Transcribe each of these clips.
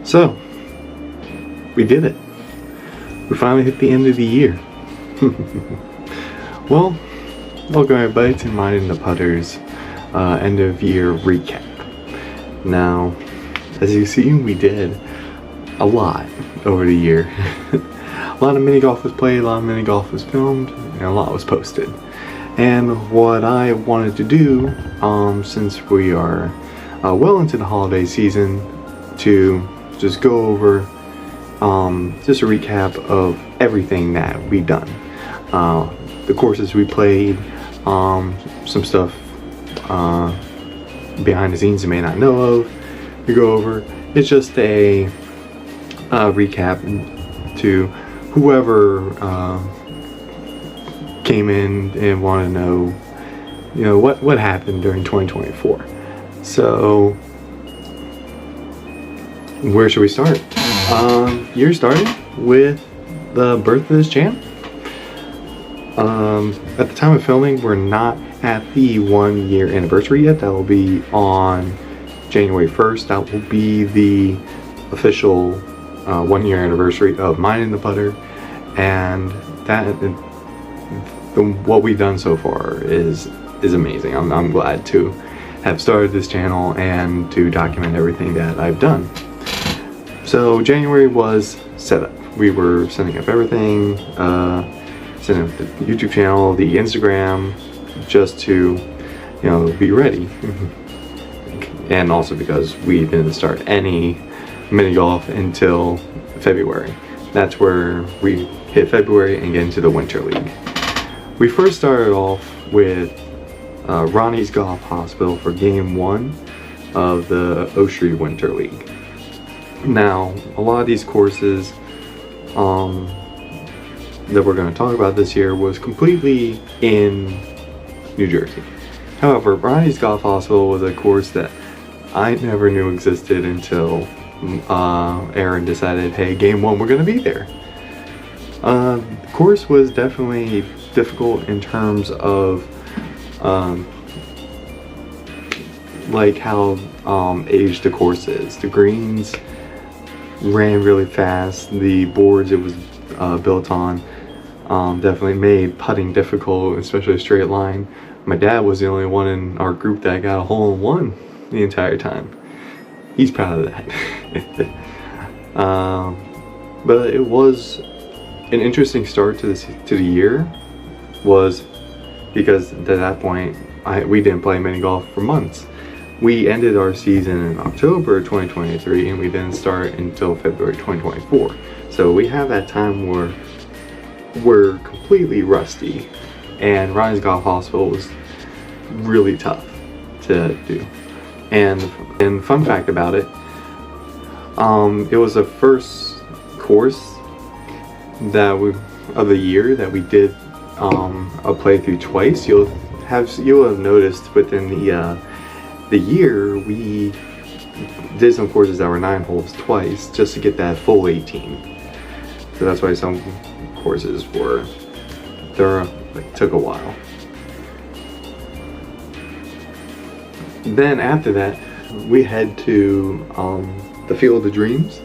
So, we did it. We finally hit the end of the year. Well, welcome everybody to Mine and the Putters end of year recap. Now, as you see, we did a lot over the year. A lot of mini golf was played, a lot of mini golf was filmed, and a lot was posted. And what I wanted to do, since we are well into the holiday season, to just go over just a recap of everything that we've done. The courses we played, some stuff behind the scenes you may not know of, we go over. It's just a recap to whoever came in and want to know, what happened during 2024. So, where should we start? You're starting with the birth of this channel. At the time of filming, we're not at the 1 year anniversary yet. That will be on January 1st. That will be the official 1 year anniversary of Mine and the Putter, and what we've done so far is amazing. I'm glad to have started this channel and to document everything that I've done. So January was set up. We were setting up everything, setting up the YouTube channel, the Instagram, just to, be ready. And also because we didn't start any mini golf until February. That's where we hit February and get into the Winter League. We first started off with Ronnie's Golf Hospital for Game 1 of the Oak Street Winter League. Now, a lot of these courses that we're going to talk about this year was completely in New Jersey. However, Ronnie's Golf Hospital was a course that I never knew existed until Aaron decided, hey, Game 1, we're going to be there. The course was definitely difficult in terms of how aged the course is. The greens ran really fast. The boards it was built on definitely made putting difficult, especially a straight line. My dad was the only one in our group that got a hole-in-one the entire time. He's proud of that. But it was an interesting start to the year, was because at that point we didn't play mini golf for months. We ended our season in October 2023 and we didn't start until February 2024. So we have that time where we're completely rusty, and Ronnie's Golf Hospital was really tough to do. And fun fact about it, it was the first course of the year that we did a playthrough twice. You'll have noticed within the year we did some courses that were 9 holes twice just to get that full 18. So that's why some courses took a while. Then after that, we head to the Field of Dreams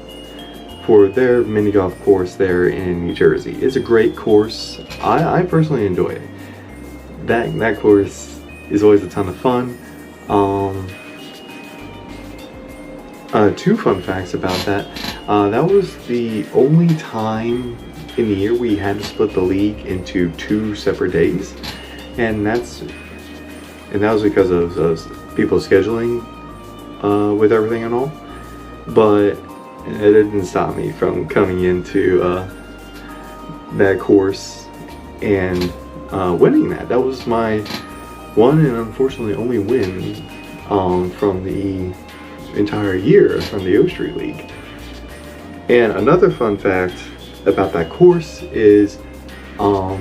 for their mini golf course there in New Jersey. It's a great course. I personally enjoy it. That course is always a ton of fun. 2 fun facts about that. That was the only time in the year we had to split the league into 2 separate days, and that was because of people scheduling with everything and all. But it didn't stop me from coming into that course and winning that. That was my one and unfortunately only win from the entire year from the Oak Street League. And another fun fact about that course is I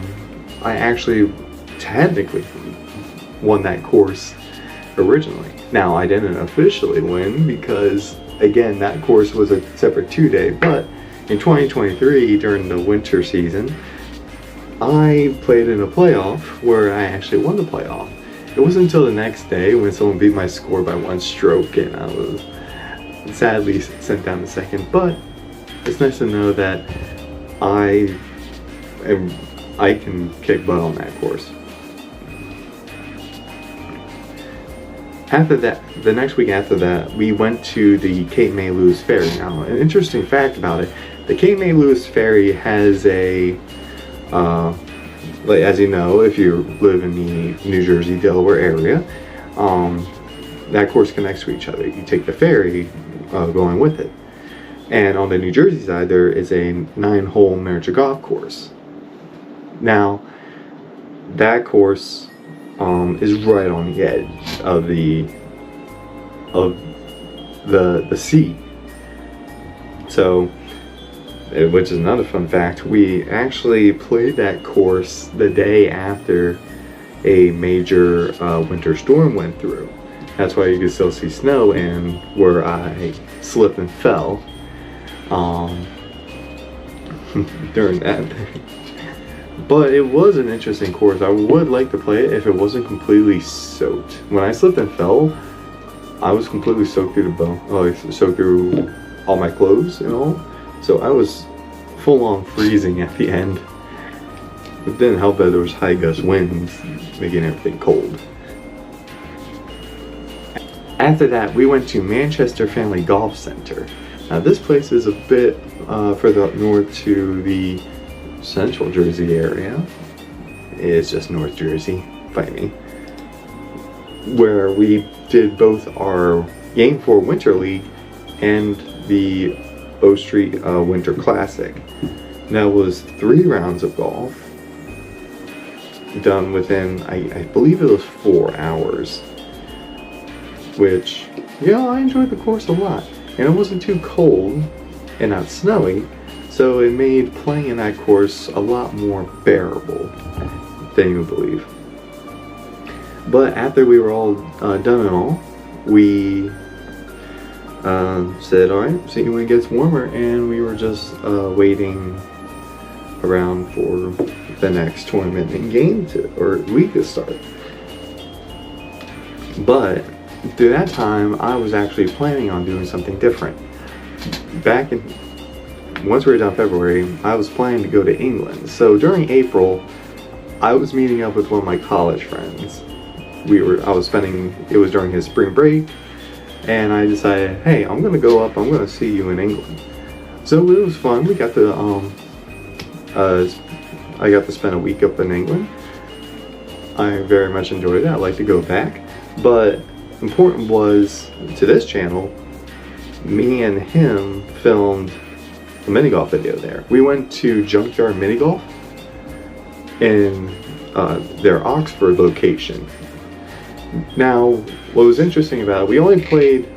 actually technically won that course originally. Now, I didn't officially win because, again, that course was a separate 2-day, but in 2023 during the winter season I played in a playoff where I actually won the playoff. It wasn't until the next day when someone beat my score by 1 stroke and sadly sent down to second, but it's nice to know that I can kick butt on that course. After that, the next week after that, we went to the Cape May Lewis Ferry. Now, an interesting fact about it, the Cape May Lewis Ferry has a, like, as you know, if you live in the New Jersey, Delaware area, that course connects to each other. You take the ferry going with it. And on the New Jersey side, there is a 9-hole miniature golf course. Now, that course is right on the edge of the sea. So, which is another fun fact, we actually played that course the day after a major winter storm went through. That's why you can still see snow, and where I slipped and fell during that. But it was an interesting course. I would like to play it if it wasn't completely soaked. When I slipped and fell, I was completely soaked through the bone, soaked through all my clothes and all. So I was full on freezing at the end. It didn't help that there was high gust winds, making everything cold. After that, we went to Manchester Family Golf Center. Now this place is a bit further up north to the Central Jersey area. It's just North Jersey, fight me. Where we did both our Game 4 Winter League and the O Street Winter Classic. That was 3 rounds of golf, done within, I believe it was 4 hours. Which, yeah, I enjoyed the course a lot. And it wasn't too cold and not snowy, so it made playing in that course a lot more bearable than you would believe. But after we were all done and all, we said, alright, see you when it gets warmer, and we were just waiting around for the next tournament and game or week to start. But through that time, I was actually planning on doing something different. Once we were done February, I was planning to go to England. So during April, I was meeting up with one of my college friends. It was during his spring break, and I decided, hey, I'm gonna go up, I'm gonna see you in England. So it was fun. We got to, I got to spend a week up in England. I very much enjoyed it. I'd like to go back. But important was, to this channel, me and him filmed a mini golf video there. We went to Junkyard Mini Golf in their Oxford location. Now, what was interesting about it, we only played,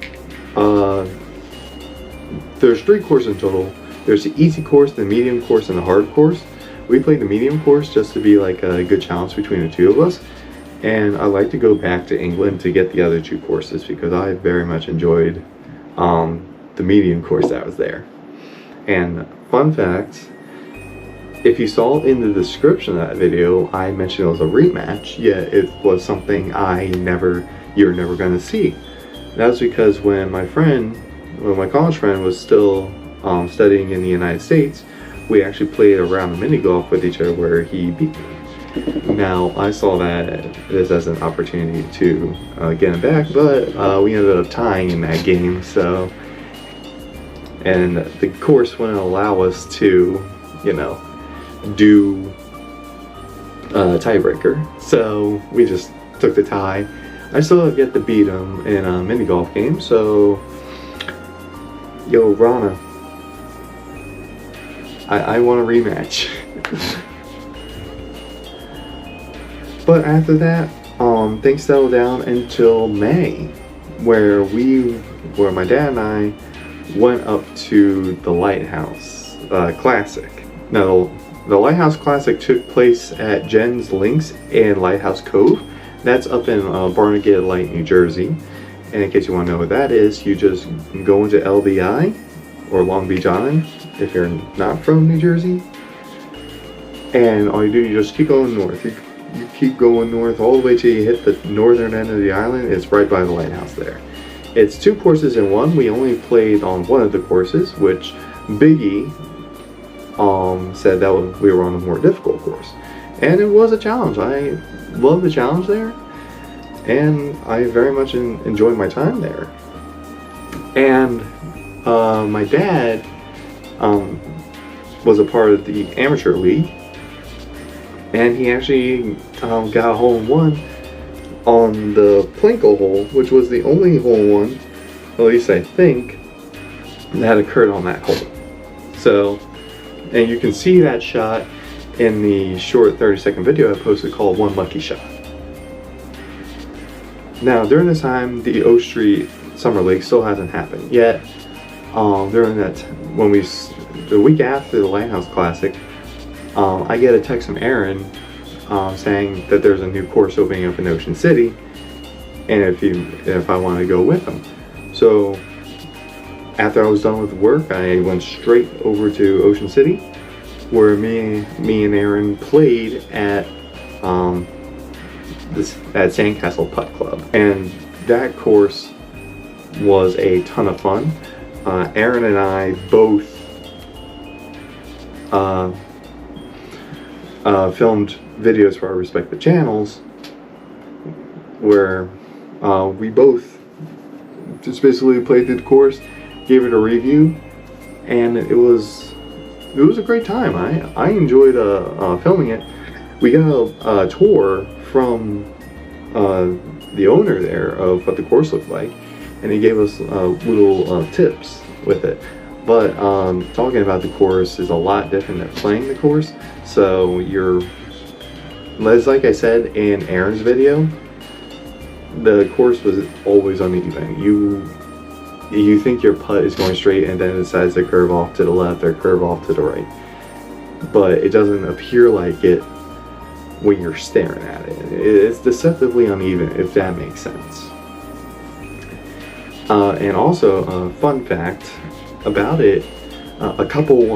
there's 3 courses in total. There's the easy course, the medium course, and the hard course. We played the medium course just to be like a good challenge between the 2 of us. And I'd like to go back to England to get the other 2 courses because I very much enjoyed the medium course that was there. And fun fact, if you saw in the description of that video, I mentioned it was a rematch, yet it was something you're never going to see. That was because when my college friend was still studying in the United States, we actually played a round of mini golf with each other where he beat me. Now, I saw this as an opportunity to get him back, but we ended up tying in that game, so... And the course wouldn't allow us to, do a tiebreaker, so we just took the tie. I still have yet to beat him in a mini golf game, so... Yo, Rana. I want a rematch. But after that, things settled down until May, where my dad and I went up to the Lighthouse Classic. Now, the Lighthouse Classic took place at Jen's Links in Lighthouse Cove. That's up in Barnegat Light, New Jersey. And in case you want to know what that is, you just go into LBI, or Long Beach Island, if you're not from New Jersey. And all you do, you just keep going north. You keep going north all the way till you hit the northern end of the island. It's right by the lighthouse there. It's 2 courses in one. We only played on one of the courses, which Biggie said that we were on a more difficult course. And it was a challenge. I love the challenge there, and I very much enjoyed my time there. And my dad was a part of the amateur league, and he actually got a hole-in-one on the Plinko hole, which was the only hole-in-one, at least I think, that occurred on that hole. So, and you can see that shot in the short 30-second video I posted called One Lucky Shot. Now, during this time, the O Street Summer League still hasn't happened yet. During that, the week after the Lighthouse Classic, I get a text from Aaron saying that there's a new course opening up in Ocean City, and if I want to go with him. So after I was done with work, I went straight over to Ocean City, where me and Aaron played at Sandcastle Putt Club, and that course was a ton of fun. Aaron and I both filmed videos for our respective channels, where we both just basically played through the course, gave it a review, and it was a great time. I enjoyed filming it. We got a tour from the owner there of what the course looked like, and he gave us little tips with it. But talking about the course is a lot different than playing the course. So like I said in Aaron's video, the course was always uneven. You think your putt is going straight, and then it decides to curve off to the left or curve off to the right. But it doesn't appear like it when you're staring at it. It's deceptively uneven, if that makes sense. And also, a fun fact about it, a couple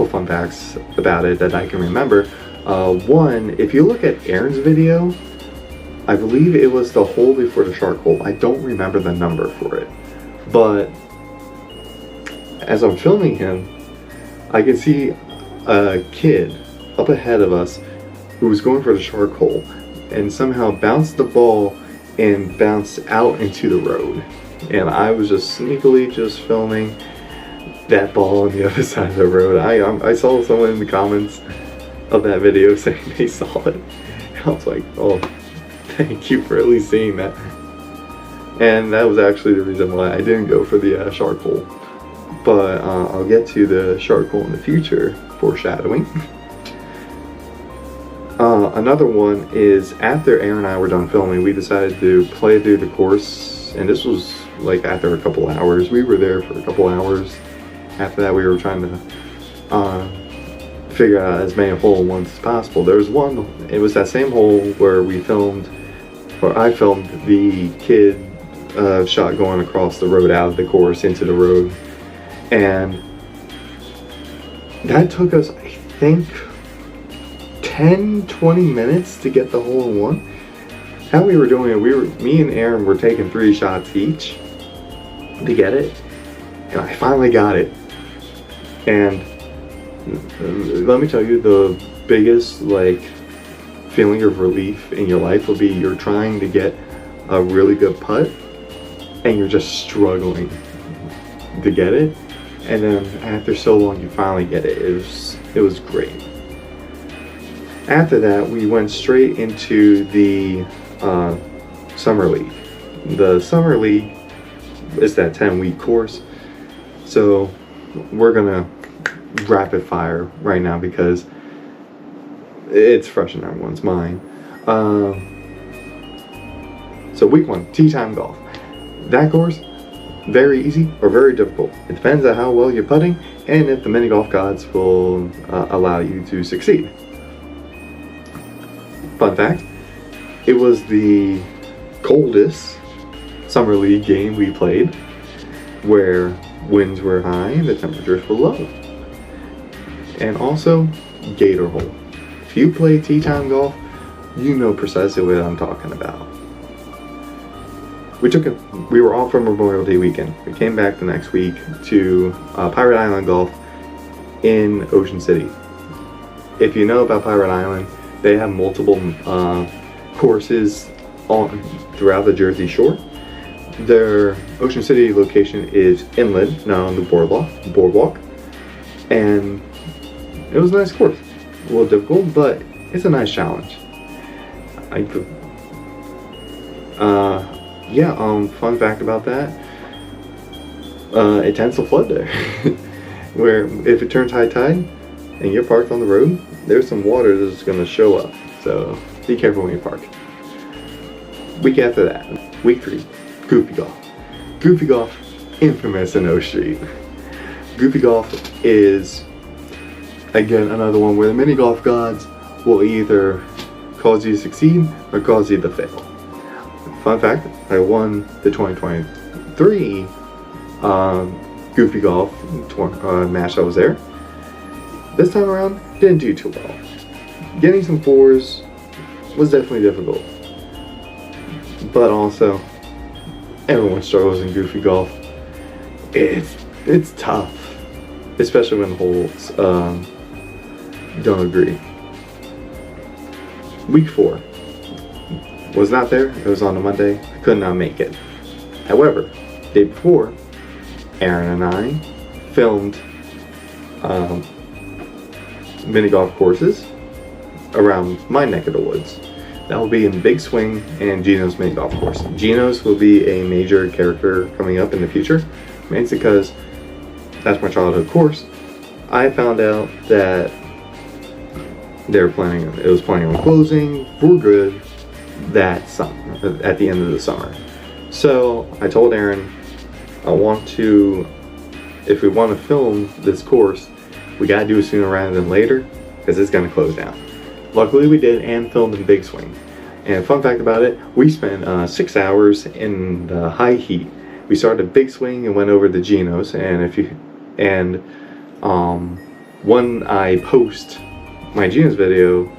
fun facts about it that I can remember. One, if you look at Aaron's video, I believe it was the hole before the shark hole. I don't remember the number for it, but as I'm filming him, I can see a kid up ahead of us who was going for the shark hole and somehow bounced the ball and bounced out into the road. And I was just sneakily just filming that ball on the other side of the road. I saw someone in the comments of that video saying they saw it. And I was like, oh, thank you for at least seeing that. And that was actually the reason why I didn't go for the shark hole. But I'll get to the shark hole in the future, foreshadowing. Another one is, after Aaron and I were done filming, we decided to play through the course, and this was like after a couple hours. We were there for a couple hours. After that, we were trying to figure out as many hole-in-ones as possible. There was one, it was that same hole where I filmed the kid shot going across the road out of the course into the road, and that took us, I think, 10-20 minutes to get the hole-in-one. How we were doing it, me and Aaron were taking 3 shots each to get it, and I finally got it. And let me tell you, the biggest feeling of relief in your life will be you're trying to get a really good putt and you're just struggling to get it, and then after so long you finally get it. It was great. After that, we went straight into the Summer League. The Summer League is that 10-week course, so we're gonna rapid fire right now because it's fresh in everyone's mind. So week 1, tee time golf. That course, very easy or very difficult. It depends on how well you're putting and if the mini golf gods will allow you to succeed. Fun fact, it was the coldest Summer League game we played, where winds were high and the temperatures were low. And also, gator hole. If you play tee time golf, you know precisely what I'm talking about. we were off from Memorial Day weekend. We came back the next week to Pirate Island Golf in Ocean City. If you know about Pirate Island, they have multiple courses throughout the Jersey Shore. Their Ocean City location is inland, not on the boardwalk, and it was a nice course. A little difficult, but it's a nice challenge. Fun fact about that, it tends to flood there. Where if it turns high tide and you're parked on the road, there's some water that's going to show up. So be careful when you park. Week after that, week 3, Goofy Golf. Goofy Golf, infamous in O Street. Goofy Golf is, again, another one where the mini golf gods will either cause you to succeed or cause you to fail. Fun fact, I won the 2023 Goofy Golf match that was there. This time around, didn't do too well. Getting some 4s was definitely difficult. But also, everyone struggles in Goofy Golf. It's tough, especially when the holes don't agree. Week 4 was not there. It was on a Monday. I could not make it. However, day before, Aaron and I filmed mini golf courses around my neck of the woods. That will be in Big Swing and Gino's mini golf course. Gino's will be a major character coming up in the future, mainly because that's my childhood course. I found out that it was planning on closing for good that summer, at the end of the summer. So I told Aaron, if we want to film this course, we gotta do it sooner rather than later, because it's gonna close down. Luckily we did, and filmed in Big Swing. And fun fact about it, we spent 6 hours in the high heat. We started at Big Swing and went over to Gino's, and when I post my Gino's video,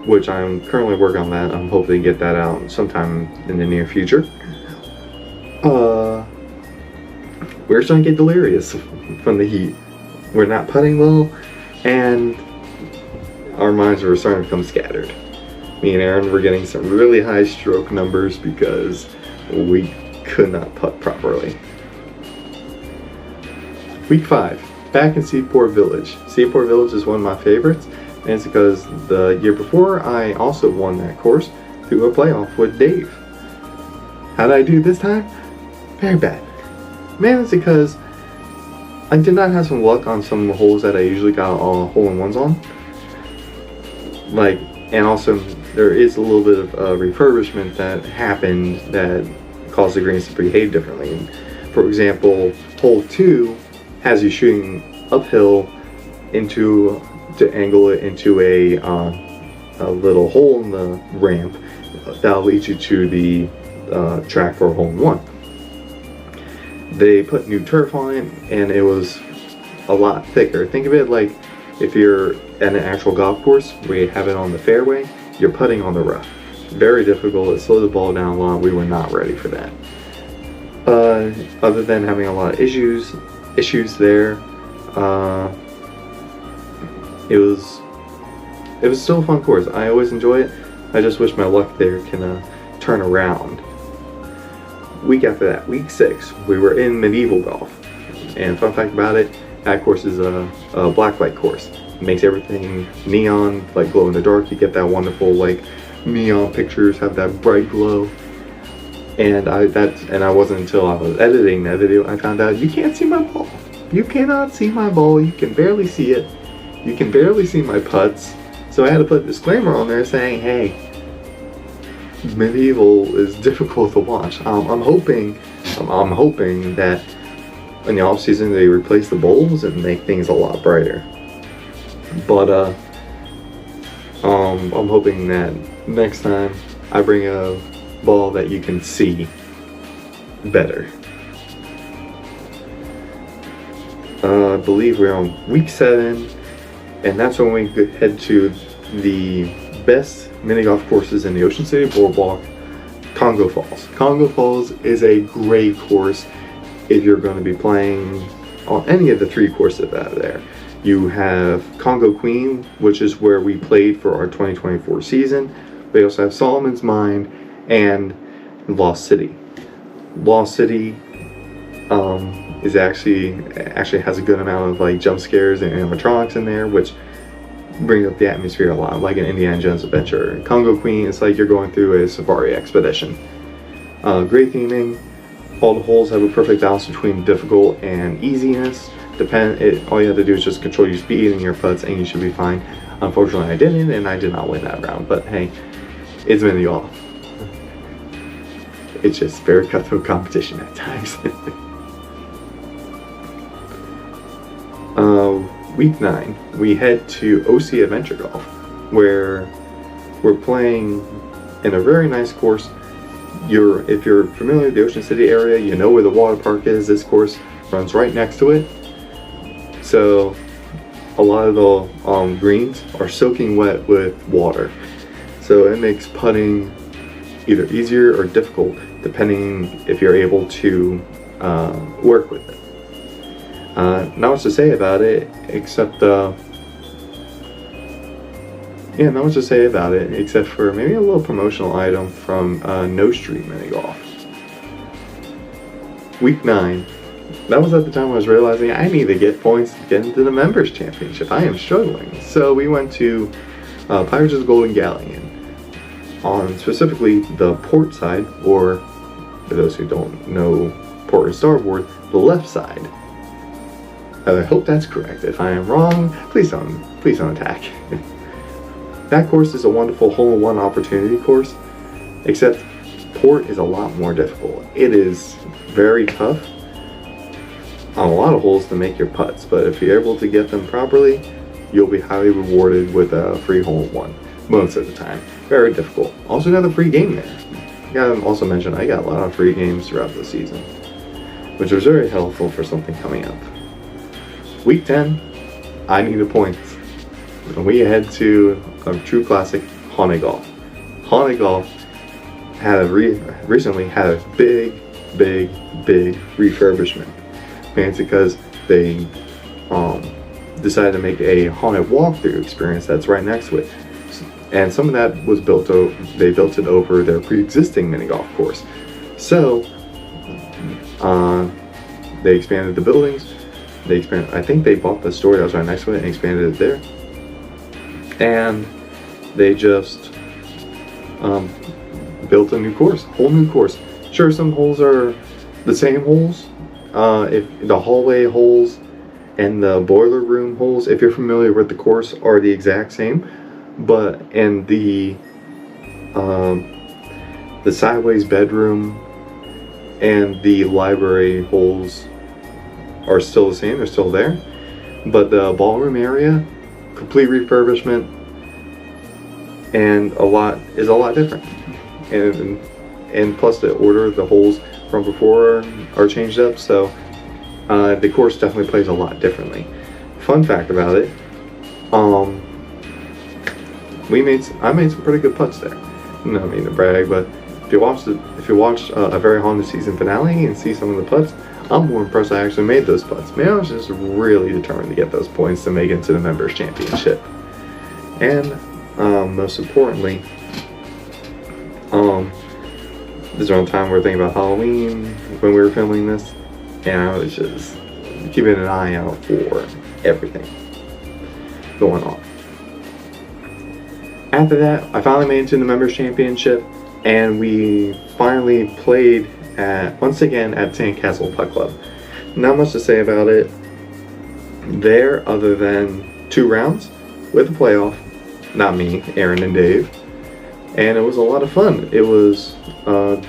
which I'm currently working on that, I'm hoping to get that out sometime in the near future. We're starting to get delirious from the heat. We're not putting well, and our minds were starting to become scattered. Me and Aaron were getting some really high stroke numbers because we could not putt properly. Week 5, back in Seaport Village. Seaport Village is one of my favorites, and it's because the year before I also won that course through a playoff with Dave. How did I do this time? Very bad. Man, it's because I did not have some luck on some holes that I usually got all hole-in-ones on. And also there is a little bit of refurbishment that happened that caused the greens to behave differently. For example, hole 2 has you shooting uphill to angle it into a little hole in the ramp that'll lead you to the track for hole 1. They put new turf on it, and it was a lot thicker. Think of it like if you're at an actual golf course where you have it on the fairway, you're putting on the rough. Very difficult. It slowed the ball down a lot. We were not ready for that. Other than having a lot of issues there, it was still a fun course. I always enjoy it. I just wish my luck there can turn around. Week after that, week 6, we were in Medieval Golf. And fun fact about it, that course is a blacklight course. It makes everything neon, like glow in the dark. You get that wonderful neon pictures, have that bright glow. And I wasn't until I was editing that video I found out you can't see my ball. You cannot see my ball. You can barely see it. You can barely see my putts. So I had to put a disclaimer on there saying, hey, Medieval is difficult to watch. I'm hoping that in the off season they replace the bowls and make things a lot brighter. But I'm hoping that next time I bring a ball that you can see better. I believe we're on week 7, and that's when we head to the best mini golf courses in the Ocean City Boardwalk Congo Falls. Congo Falls is a great course if you're going to be playing on any of the 3 courses that are there. You have Congo Queen, which is where we played for our 2024 season. We also have Solomon's Mine and Lost City. Lost City is actually has a good amount of like jump scares and animatronics in there, which brings up the atmosphere a lot, like an Indiana Jones adventure. Congo Queen, it's like you're going through a safari expedition. Great theming. All the holes have a perfect balance between difficult and easiness. All you have to do is just control your speed and your putts, and you should be fine. Unfortunately, I didn't, and I did not win that round. But hey, it's mini golf. It's just very cutthroat competition at times. Week 9, we head to OC Adventure Golf, where we're playing in a very nice course. If you're familiar with the Ocean City area, you know where the water park is. This course runs right next to it. So a lot of the greens are soaking wet with water. So it makes putting either easier or difficult depending if you're able to work with it. Not much to say about it except not much to say about it except for maybe a little promotional item from No Street Mini Golf. Week 9. That was at the time I was realizing I need to get points to get into the Members Championship. I am struggling. So we went to Pirates of the Golden Galleon on specifically the port side, or for those who don't know port and starboard, the left side. I hope that's correct. If I am wrong, please don't attack. That course is a wonderful hole-in-one opportunity course, except port is a lot more difficult. It is very tough on a lot of holes to make your putts, but if you're able to get them properly, you'll be highly rewarded with a free hole-in-one most of the time. Very difficult. Also got a free game there. I gotta also mention I got a lot of free games throughout the season, which was very helpful for something coming up. Week 10, I needed points. And we head to a true classic, Haunted Golf. Haunted Golf recently had a big refurbishment. It's because they decided to make a haunted walkthrough experience that's right next to it. And some of that was they built it over their pre-existing mini golf course. So they expanded the buildings. I think they bought the store that was right next to it and expanded it there. And they just built a new course, whole new course. Sure, some holes are the same holes. If the hallway holes and the boiler room holes, if you're familiar with the course, are the exact same, and the sideways bedroom and the library holes are still the same. They're still there, but the ballroom area, complete refurbishment, and is a lot different. And plus the order of the holes from before are changed up, so the course definitely plays a lot differently. Fun fact about it, I made some pretty good putts there. No, I mean to brag, but if you watch a Very Haunted season finale and see some of the putts, I'm more impressed I actually made those putts. Man, I was just really determined to get those points to make it to the Members Championship. And most importantly, this is around the time we were thinking about Halloween when we were filming this, and I was just keeping an eye out for everything going on. After that, I finally made it to the Members Championship, and we finally played once again at Sandcastle Putt Club. Not much to say about it there other than 2 rounds with a playoff. Not me, Aaron and Dave. And it was a lot of fun. It was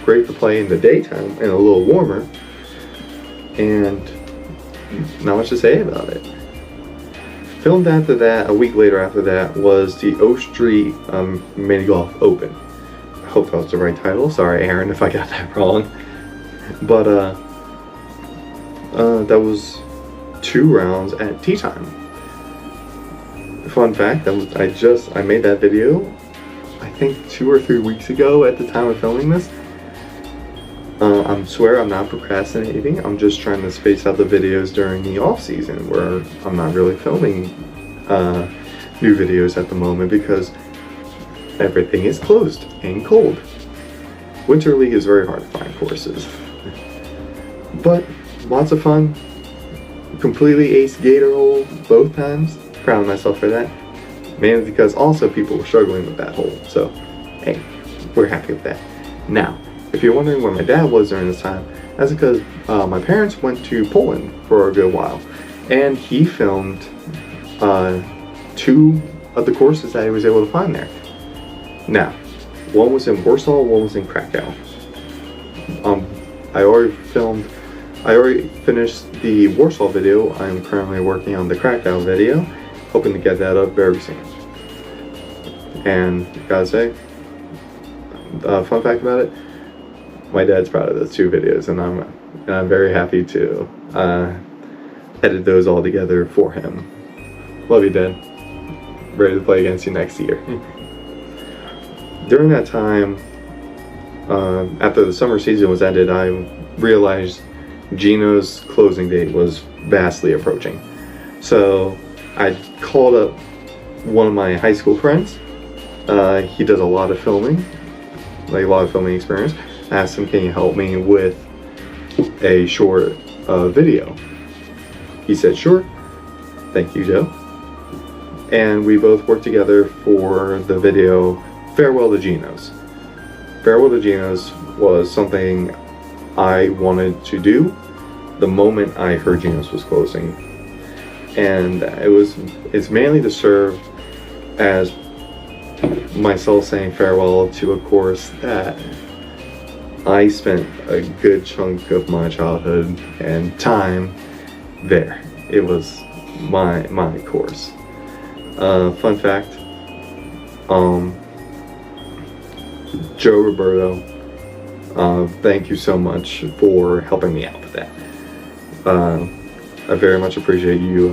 great to play in the daytime and a little warmer. And not much to say about it. Filmed after that, a week later after that, was the O Street Mini Golf Open. I hope that was the right title. Sorry, Aaron, if I got that wrong. But that was 2 rounds at tea time. Fun fact, I made that video I think 2 or 3 weeks ago at the time of filming this, I swear I'm not procrastinating. I'm just trying to space out the videos during the off season where I'm not really filming new videos at the moment because everything is closed and cold. Winter League is very hard to find courses. But lots of fun. Completely aced Gator hole both times. Proud of myself for that. Mainly because also people were struggling with that hole. So, hey, we're happy with that. Now, if you're wondering where my dad was during this time, that's because my parents went to Poland for a good while. And he filmed 2 of the courses that he was able to find there. Now, one was in Warsaw, one was in Krakow. I already finished the Warsaw video. I'm currently working on the Krakow video, hoping to get that up very soon. And gotta say, fun fact about it, my dad's proud of those 2 videos, and I'm very happy to edit those all together for him. Love you, Dad. Ready to play against you next year. During that time, after the summer season was ended, I realized Gino's closing date was vastly approaching. So I called up one of my high school friends. He does a lot of filming, like a lot of filming experience. I asked him, can you help me with a short video? He said, sure. Thank you, Joe. And we both worked together for the video Farewell to Gino's. Farewell to Gino's was something I wanted to do the moment I heard Gino's was closing. And it's mainly to serve as myself saying farewell to a course that I spent a good chunk of my childhood and time there. It was my course. Fun fact, Joe Roberto, thank you so much for helping me out with that. I very much appreciate you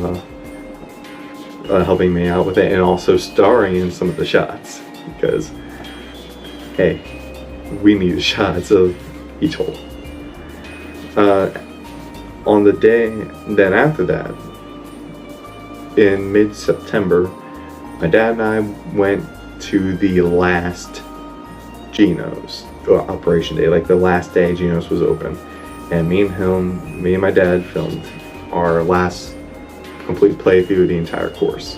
helping me out with it and also starring in some of the shots because, hey, we need shots of each hole. On the day then after that, in mid-September, my dad and I went to the last Gino's operation day, like the last day Gino's was open, and me and my dad filmed our last complete playthrough of the entire course.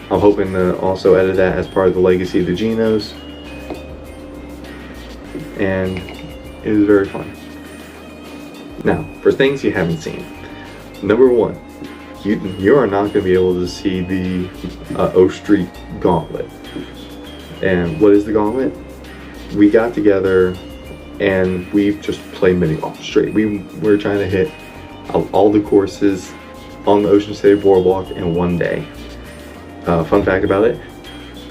I'm hoping to also edit that as part of the legacy of the Gino's, and it was very fun. Now, for things you haven't seen, number 1, you are not going to be able to see the O Street Gauntlet. And what is the Gauntlet? We got together and we just played mini golf straight. We were trying to hit all the courses on the Ocean City Boardwalk in one day. Fun fact about it,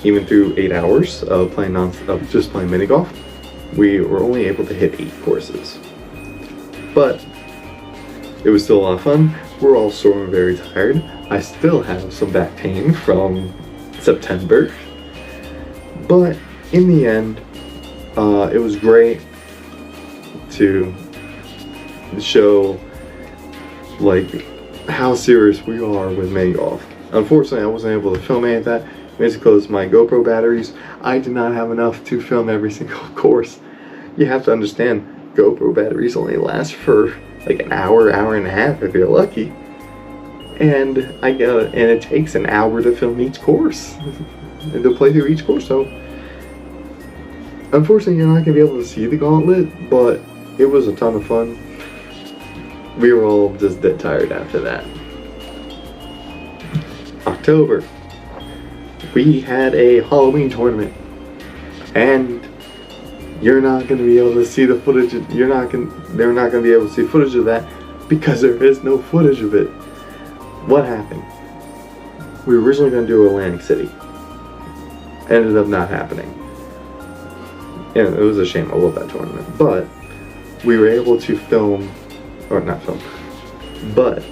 even through 8 hours of just playing mini golf, we were only able to hit 8 courses. But it was still a lot of fun. We're all sore and very tired. I still have some back pain from September. But in the end, it was great to show like how serious we are with mini golf. Unfortunately, I wasn't able to film any of that, basically because my GoPro batteries, I did not have enough to film every single course. You have to understand, GoPro batteries only last for like an hour, hour and a half if you're lucky. And it takes an hour to film each course and to play through each course. So unfortunately, you're not gonna be able to see the gauntlet, but it was a ton of fun. We were all just dead tired after that. October, we had a Halloween tournament, and you're not gonna be able to see the footage. They're not gonna be able to see footage of that because there is no footage of it. What happened? We were originally gonna do Atlantic City. Ended up not happening. And it was a shame. I love that tournament, but we were able to but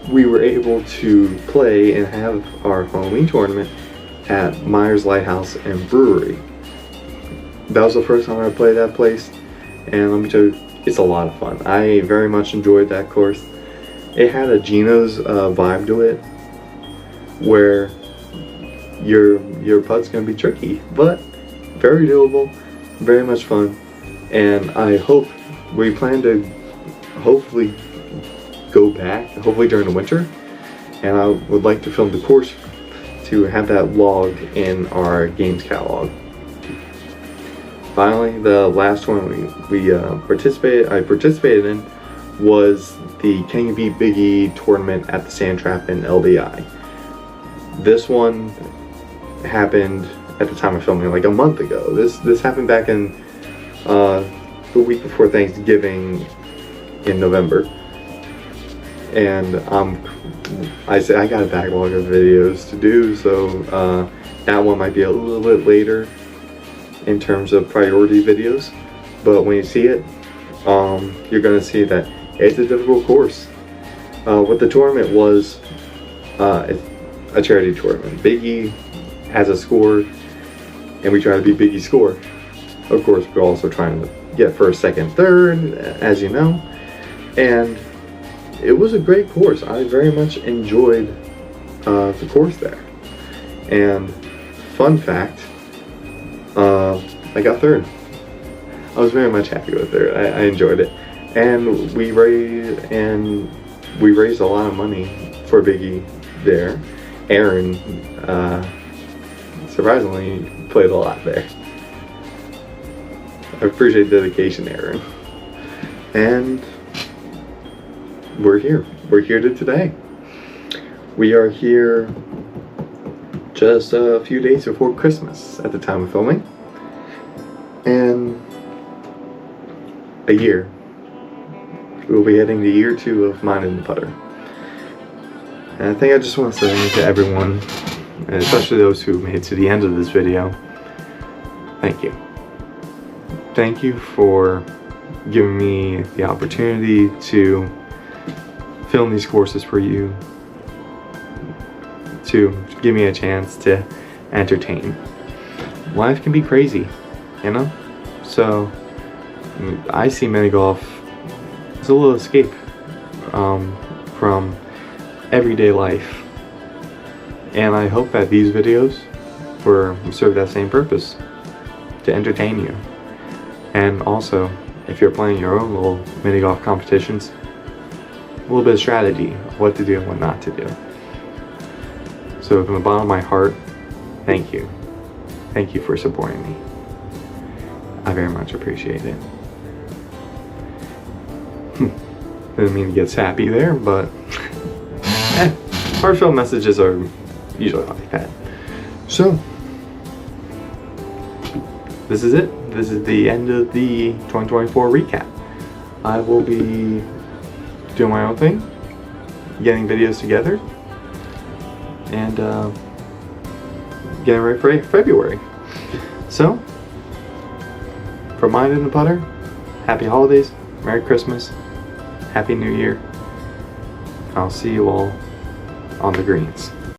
we were able to play and have our Halloween tournament at Myers Lighthouse and Brewery. That was the first time I played that place, and let me tell you, it's a lot of fun. I very much enjoyed that course. It had a Geno's vibe to it, where your putt's gonna be tricky, but very doable, very much fun, and I hope we plan to hopefully go back, hopefully during the winter, and I would like to film the course to have that logged in our games catalog. Finally, the last one I participated in was the Can You Beat Biggie tournament at the Sand Trap in LBI. This one happened at the time of filming like a month ago. This happened back in the week before Thanksgiving in November, and I got a backlog of videos to do, so that one might be a little bit later in terms of priority videos, but when you see it, you're gonna see that it's a difficult course. What the tournament was, it's a charity tournament. Biggie has a score, and we try to beat Biggie's score. Of course, we're also trying to get first, second, third, as you know, and it was a great course. I very much enjoyed the course there. And fun fact, I got third. I was very much happy with third. I enjoyed it, and we raised a lot of money for Biggie there. Aaron, surprisingly, played a lot there. I appreciate dedication, Aaron. And we're here. We're here today. We are here just a few days before Christmas at the time of filming. And a year. We'll be heading to year 2 of Mind in the Putter. And I think I just want to say to everyone, and especially those who made it to the end of this video, thank you. Thank you for giving me the opportunity to film these courses for you, to give me a chance to entertain. Life can be crazy, you know? So I see mini golf as a little escape from everyday life, and I hope that these videos serve that same purpose, to entertain you. And also, if you're playing your own little mini golf competitions, a little bit of strategy of what to do and what not to do. So from the bottom of my heart, thank you. Thank you for supporting me. I very much appreciate it. Didn't mean to get sappy there, but heartfelt messages are usually like that. So, this is it. This is the end of the 2024 recap. I will be doing my own thing, getting videos together, and getting ready for February. So, from Mind in the Putter, happy holidays, Merry Christmas, Happy New Year. I'll see you all on the greens.